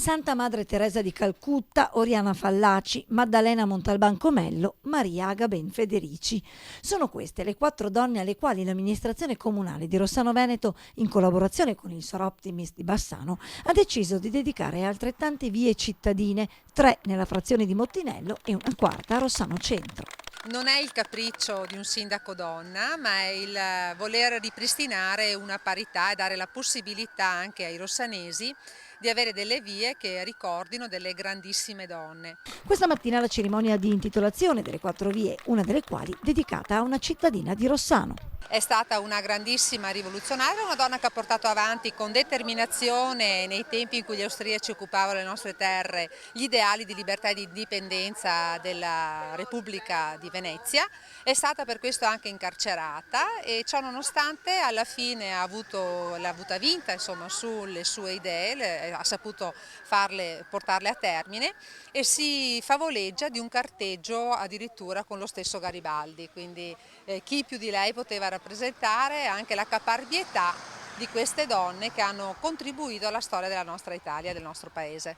Santa Madre Teresa di Calcutta, Oriana Fallaci, Maddalena Montalban Comello, Maria Agaben Federici. Sono queste le 4 donne alle quali l'amministrazione comunale di Rossano Veneto, in collaborazione con il Sor Optimis di Bassano, ha deciso di dedicare altrettante vie cittadine, 3 nella frazione di Mottinello e una quarta a Rossano Centro. Non è il capriccio di un sindaco donna, ma è il voler ripristinare una parità e dare la possibilità anche ai rossanesi di avere delle vie che ricordino delle grandissime donne. Questa mattina la cerimonia di intitolazione delle 4 vie, una delle quali dedicata a una cittadina di Rossano. È stata una grandissima rivoluzionaria, una donna che ha portato avanti con determinazione nei tempi in cui gli austriaci occupavano le nostre terre gli ideali di libertà e di indipendenza della Repubblica di Venezia. È stata per questo anche incarcerata e ciò nonostante alla fine l'ha avuta vinta insomma, sulle sue idee, ha saputo portarle a termine e si favoleggia di un carteggio addirittura con lo stesso Garibaldi, quindi chi più di lei poteva rappresentare anche la caparbietà di queste donne che hanno contribuito alla storia della nostra Italia e del nostro paese.